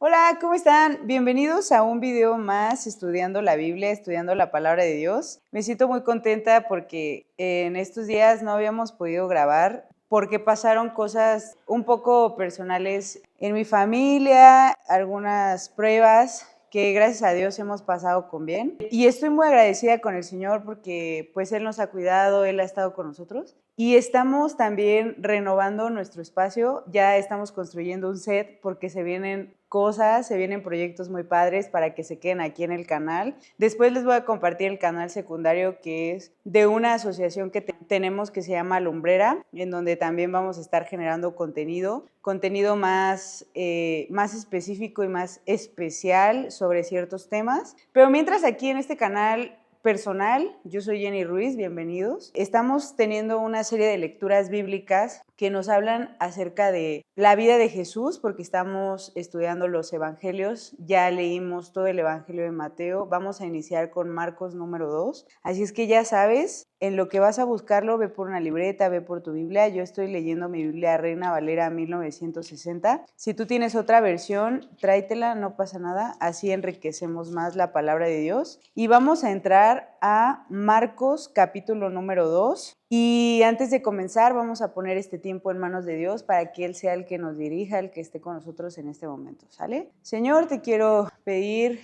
Hola, ¿cómo están? Bienvenidos a un video más estudiando la Biblia, estudiando la palabra de Dios. Me siento muy contenta porque en estos días no habíamos podido grabar porque pasaron cosas un poco personales en mi familia, algunas pruebas que gracias a Dios hemos pasado con bien. Y estoy muy agradecida con el Señor porque pues Él nos ha cuidado, Él ha estado con nosotros. Y estamos también renovando nuestro espacio, ya estamos construyendo un set porque se vienen cosas, se vienen proyectos muy padres para que se queden aquí en el canal. Después les voy a compartir el canal secundario que es de una asociación que tenemos que se llama Lumbrera, en donde también vamos a estar generando contenido más específico y más especial sobre ciertos temas. Pero mientras aquí en este canal personal, yo soy Jenny Ruiz, bienvenidos. Estamos teniendo una serie de lecturas bíblicas que nos hablan acerca de la vida de Jesús, porque estamos estudiando los evangelios. Ya leímos todo el evangelio de Mateo, vamos a iniciar con Marcos número 2. Así es que ya sabes, en lo que vas a buscarlo, ve por una libreta, ve por tu Biblia. Yo estoy leyendo mi Biblia Reina Valera 1960. Si tú tienes otra versión, tráetela, no pasa nada. Así enriquecemos más la palabra de Dios. Y vamos a entrar a Marcos capítulo número 2. Y antes de comenzar, vamos a poner este tiempo en manos de Dios para que Él sea el que nos dirija, el que esté con nosotros en este momento, ¿sale? Señor, te quiero pedir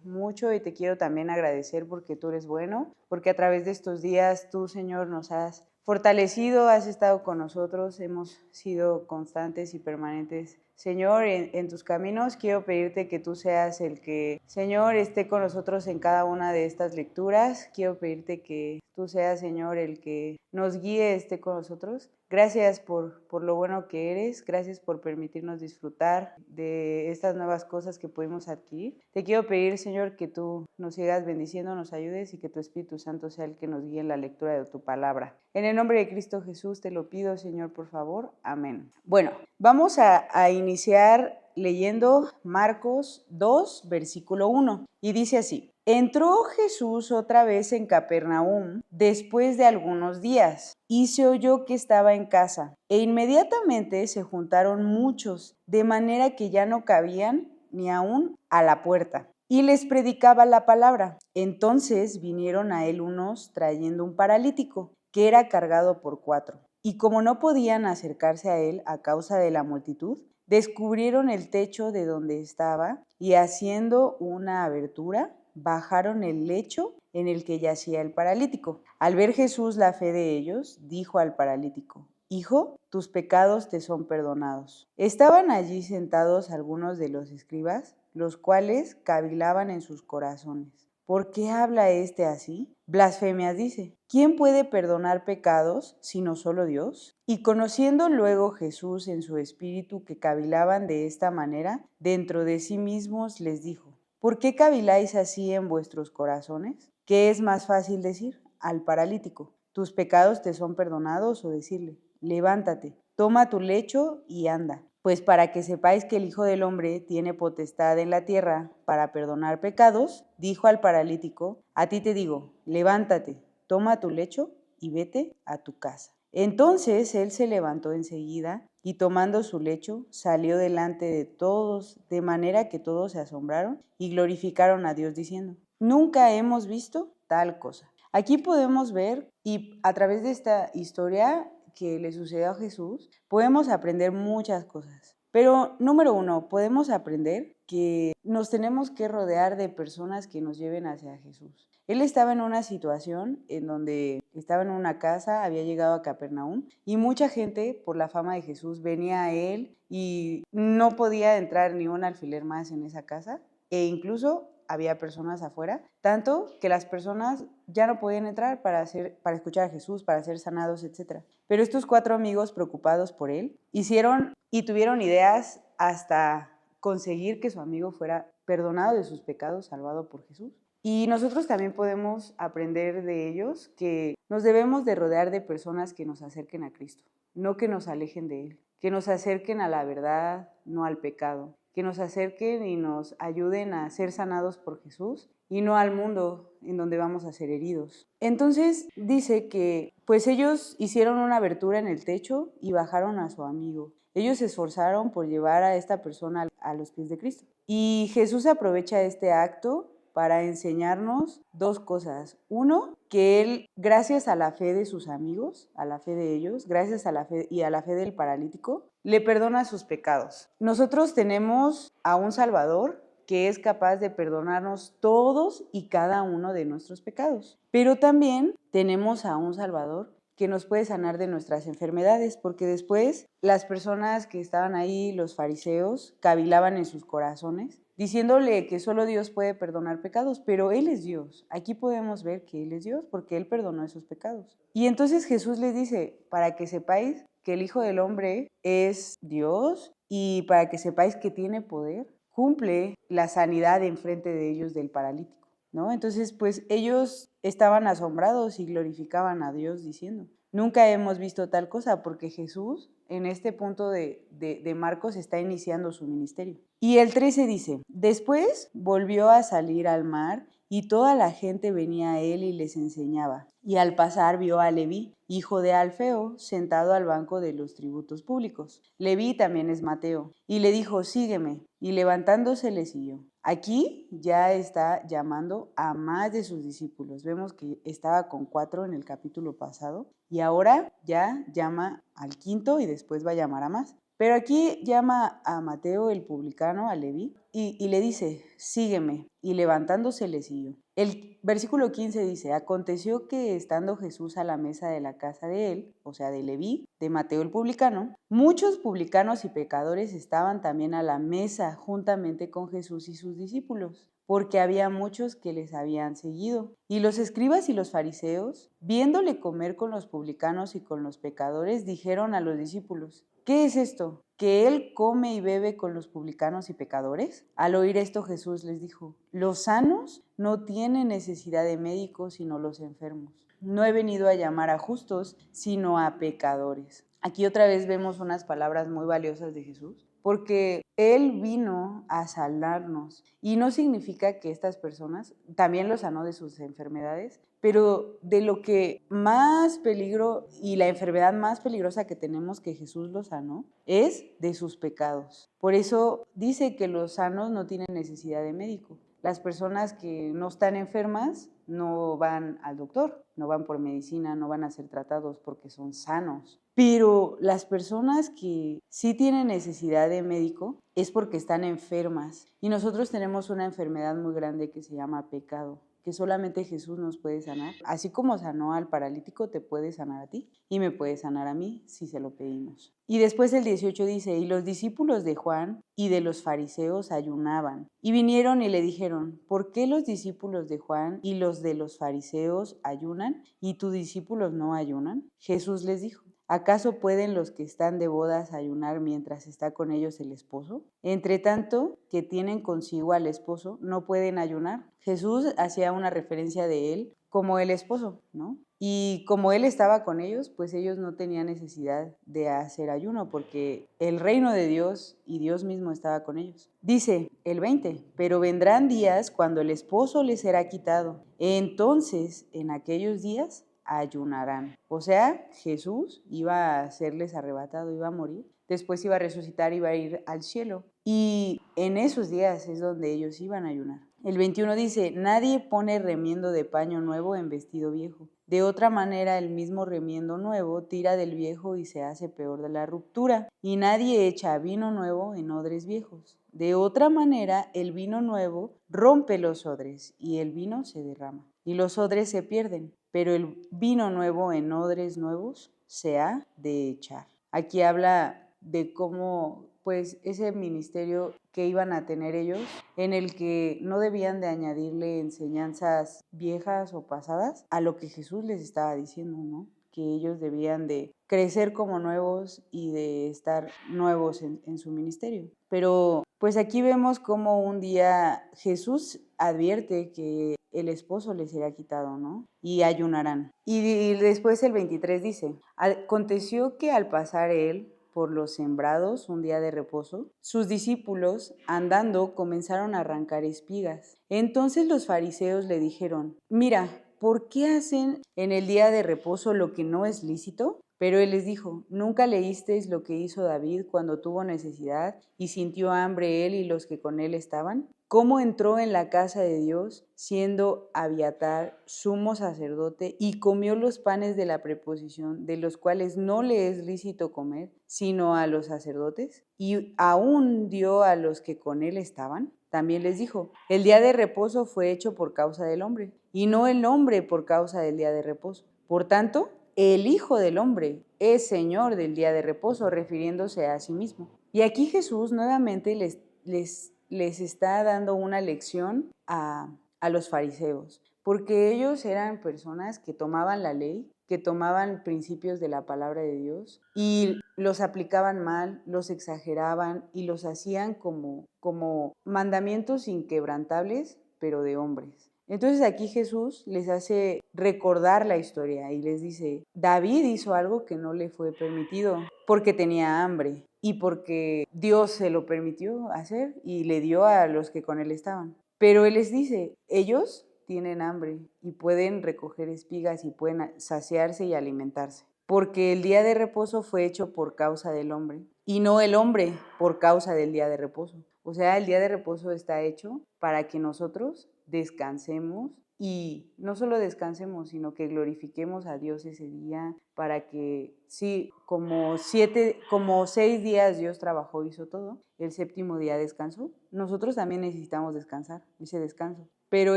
mucho y te quiero también agradecer porque tú eres bueno, porque a través de estos días tú, Señor, nos has fortalecido, has estado con nosotros, hemos sido constantes y permanentes. Señor, en tus caminos quiero pedirte que tú seas el que, Señor, esté con nosotros en cada una de estas lecturas. Quiero pedirte que tú seas, Señor, el que nos guíe, esté con nosotros. Gracias por lo bueno que eres, gracias por permitirnos disfrutar de estas nuevas cosas que pudimos adquirir. Te quiero pedir, Señor, que tú nos sigas bendiciendo, nos ayudes y que tu Espíritu Santo sea el que nos guíe en la lectura de tu palabra. En el nombre de Cristo Jesús te lo pido, Señor, por favor. Amén. Bueno, vamos a iniciar leyendo Marcos 2, versículo 1, y dice así: Entró Jesús otra vez en Capernaum después de algunos días, y se oyó que estaba en casa, e inmediatamente se juntaron muchos, de manera que ya no cabían ni aún a la puerta, y les predicaba la palabra. Entonces vinieron a él unos trayendo un paralítico, que era cargado por 4, y como no podían acercarse a él a causa de la multitud, descubrieron el techo de donde estaba y haciendo una abertura, bajaron el lecho en el que yacía el paralítico. Al ver Jesús la fe de ellos, dijo al paralítico: Hijo, tus pecados te son perdonados. Estaban allí sentados algunos de los escribas, los cuales cavilaban en sus corazones: ¿por qué habla este así? Blasfemias dice. ¿Quién puede perdonar pecados sino solo Dios? Y conociendo luego Jesús en su espíritu que cavilaban de esta manera, dentro de sí mismos les dijo: ¿por qué caviláis así en vuestros corazones? ¿Qué es más fácil decir al paralítico: tus pecados te son perdonados, o decirle: levántate, toma tu lecho y anda? Pues para que sepáis que el Hijo del Hombre tiene potestad en la tierra para perdonar pecados, dijo al paralítico: a ti te digo, levántate, toma tu lecho y vete a tu casa. Entonces él se levantó enseguida y tomando su lecho salió delante de todos, de manera que todos se asombraron y glorificaron a Dios diciendo: nunca hemos visto tal cosa. Aquí podemos ver, y a través de esta historia que le sucedió a Jesús, podemos aprender muchas cosas. Pero número 1, podemos aprender que nos tenemos que rodear de personas que nos lleven hacia Jesús. Él estaba en una situación en donde estaba en una casa, había llegado a Capernaum y mucha gente, por la fama de Jesús, venía a él y no podía entrar ni un alfiler más en esa casa, e incluso había personas afuera, tanto que las personas ya no podían entrar para escuchar a Jesús, para ser sanados, etc. Pero estos 4 amigos, preocupados por él, hicieron y tuvieron ideas hasta conseguir que su amigo fuera perdonado de sus pecados, salvado por Jesús. Y nosotros también podemos aprender de ellos que nos debemos de rodear de personas que nos acerquen a Cristo, no que nos alejen de Él, que nos acerquen a la verdad, no al pecado, que nos acerquen y nos ayuden a ser sanados por Jesús y no al mundo en donde vamos a ser heridos. Entonces dice que pues ellos hicieron una abertura en el techo y bajaron a su amigo. Ellos se esforzaron por llevar a esta persona a los pies de Cristo. Y Jesús aprovecha este acto para enseñarnos dos cosas. Uno, que Él, gracias a la fe de sus amigos, a la fe de ellos, gracias a la fe y a la fe del paralítico, le perdona sus pecados. Nosotros tenemos a un Salvador que es capaz de perdonarnos todos y cada uno de nuestros pecados. Pero también tenemos a un Salvador que nos puede sanar de nuestras enfermedades, porque después las personas que estaban ahí, los fariseos, cavilaban en sus corazones, diciéndole que solo Dios puede perdonar pecados, pero Él es Dios. Aquí podemos ver que Él es Dios porque Él perdonó esos pecados. Y entonces Jesús les dice, para que sepáis que el Hijo del Hombre es Dios y para que sepáis que tiene poder, cumple la sanidad enfrente de ellos del paralítico, ¿no? Entonces, pues ellos estaban asombrados y glorificaban a Dios diciendo, nunca hemos visto tal cosa, porque Jesús en este punto de Marcos está iniciando su ministerio. Y el 13 dice, después volvió a salir al mar y toda la gente venía a él y les enseñaba. Y al pasar vio a Leví, hijo de Alfeo, sentado al banco de los tributos públicos. Leví también es Mateo. Y le dijo, sígueme. Y levantándose le siguió. Aquí ya está llamando a más de sus discípulos. Vemos que estaba con 4 en el capítulo pasado y ahora ya llama al quinto y después va a llamar a más. Pero aquí llama a Mateo el publicano, a Leví, y le dice, sígueme, y levantándose le siguió. El versículo 15 dice, aconteció que estando Jesús a la mesa de la casa de él, o sea de Leví, de Mateo el publicano, muchos publicanos y pecadores estaban también a la mesa juntamente con Jesús y sus discípulos, porque había muchos que les habían seguido. Y los escribas y los fariseos, viéndole comer con los publicanos y con los pecadores, dijeron a los discípulos, ¿qué es esto? ¿Que él come y bebe con los publicanos y pecadores? Al oír esto Jesús les dijo, los sanos no tienen necesidad de médicos sino los enfermos. No he venido a llamar a justos sino a pecadores. Aquí otra vez vemos unas palabras muy valiosas de Jesús, porque Él vino a sanarnos y no significa que estas personas, también los sanó de sus enfermedades, pero de lo que más peligro y la enfermedad más peligrosa que tenemos que Jesús los sanó es de sus pecados. Por eso dice que los sanos no tienen necesidad de médico. Las personas que no están enfermas no van al doctor, no van por medicina, no van a ser tratados porque son sanos. Pero las personas que sí tienen necesidad de médico es porque están enfermas. Y nosotros tenemos una enfermedad muy grande que se llama pecado, que solamente Jesús nos puede sanar. Así como sanó al paralítico, te puede sanar a ti y me puede sanar a mí si se lo pedimos. Y después el 18 dice, y los discípulos de Juan y de los fariseos ayunaban. Y vinieron y le dijeron, ¿por qué los discípulos de Juan y los de los fariseos ayunan y tus discípulos no ayunan? Jesús les dijo, ¿acaso pueden los que están de bodas ayunar mientras está con ellos el esposo? Entre tanto, que tienen consigo al esposo, no pueden ayunar. Jesús hacía una referencia de él como el esposo, ¿no? Y como él estaba con ellos, pues ellos no tenían necesidad de hacer ayuno porque el reino de Dios y Dios mismo estaba con ellos. Dice el 20, pero vendrán días cuando el esposo les será quitado. Entonces, en aquellos días, ayunarán. O sea, Jesús iba a serles arrebatado, iba a morir. Después iba a resucitar, iba a ir al cielo. Y en esos días es donde ellos iban a ayunar. El 21 dice, nadie pone remiendo de paño nuevo en vestido viejo. De otra manera, el mismo remiendo nuevo tira del viejo y se hace peor de la ruptura. Y nadie echa vino nuevo en odres viejos. De otra manera, el vino nuevo rompe los odres y el vino se derrama. Y los odres se pierden, pero el vino nuevo en odres nuevos se ha de echar. Aquí habla de cómo, pues, ese ministerio que iban a tener ellos, en el que no debían de añadirle enseñanzas viejas o pasadas a lo que Jesús les estaba diciendo, ¿no? Que ellos debían de crecer como nuevos y de estar nuevos en su ministerio. Pero pues aquí vemos cómo un día Jesús advierte que el esposo les será quitado, ¿no? Y ayunarán. Y después el 23 dice, aconteció que al pasar él por los sembrados un día de reposo, sus discípulos, andando, comenzaron a arrancar espigas. Entonces los fariseos le dijeron, mira, ¿por qué hacen en el día de reposo lo que no es lícito? Pero él les dijo: ¿Nunca leísteis lo que hizo David cuando tuvo necesidad y sintió hambre él y los que con él estaban? ¿Cómo entró en la casa de Dios, siendo Abiatar sumo sacerdote, y comió los panes de la preposición, de los cuales no le es lícito comer, sino a los sacerdotes? Y aún dio a los que con él estaban. También les dijo: el día de reposo fue hecho por causa del hombre, y no el hombre por causa del día de reposo. Por tanto, el Hijo del Hombre es Señor del día de reposo, refiriéndose a sí mismo. Y aquí Jesús nuevamente les está dando una lección a los fariseos, porque ellos eran personas que tomaban la ley, que tomaban principios de la palabra de Dios y los aplicaban mal, los exageraban y los hacían como mandamientos inquebrantables, pero de hombres. Entonces aquí Jesús les hace recordar la historia y les dice: David hizo algo que no le fue permitido porque tenía hambre y porque Dios se lo permitió hacer y le dio a los que con él estaban. Pero él les dice: ellos tienen hambre y pueden recoger espigas y pueden saciarse y alimentarse, porque el día de reposo fue hecho por causa del hombre y no el hombre por causa del día de reposo. O sea, el día de reposo está hecho para que nosotros descansemos, y no solo descansemos, sino que glorifiquemos a Dios ese día, para que sí, como 6 días Dios trabajó, hizo todo, el séptimo día descansó. Nosotros también necesitamos descansar, ese descanso. Pero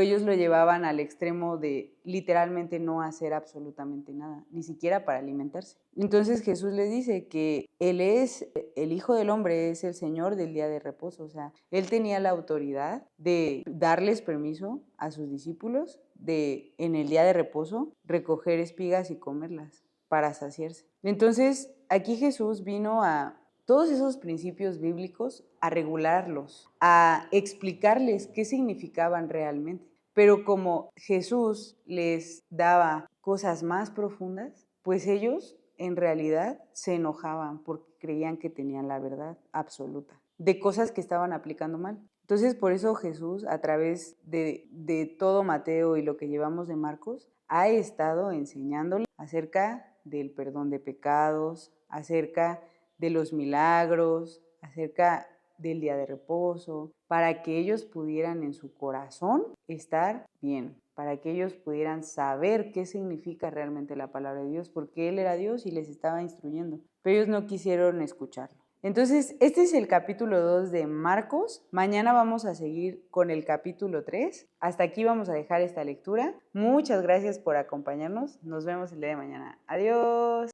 ellos lo llevaban al extremo de literalmente no hacer absolutamente nada, ni siquiera para alimentarse. Entonces Jesús les dice que Él es, el Hijo del Hombre es el Señor del día de reposo. O sea, Él tenía la autoridad de darles permiso a sus discípulos de, en el día de reposo, recoger espigas y comerlas para saciarse. Entonces, aquí Jesús vino a todos esos principios bíblicos, a regularlos, a explicarles qué significaban realmente. Pero como Jesús les daba cosas más profundas, pues ellos en realidad se enojaban porque creían que tenían la verdad absoluta de cosas que estaban aplicando mal. Entonces, por eso Jesús, a través de todo Mateo y lo que llevamos de Marcos, ha estado enseñándoles acerca del perdón de pecados, acerca de los milagros, acerca del día de reposo, para que ellos pudieran en su corazón estar bien, para que ellos pudieran saber qué significa realmente la palabra de Dios, porque Él era Dios y les estaba instruyendo, pero ellos no quisieron escucharlo. Entonces, este es el capítulo 2 de Marcos. Mañana vamos a seguir con el capítulo 3. Hasta aquí vamos a dejar esta lectura. Muchas gracias por acompañarnos. Nos vemos el día de mañana. Adiós.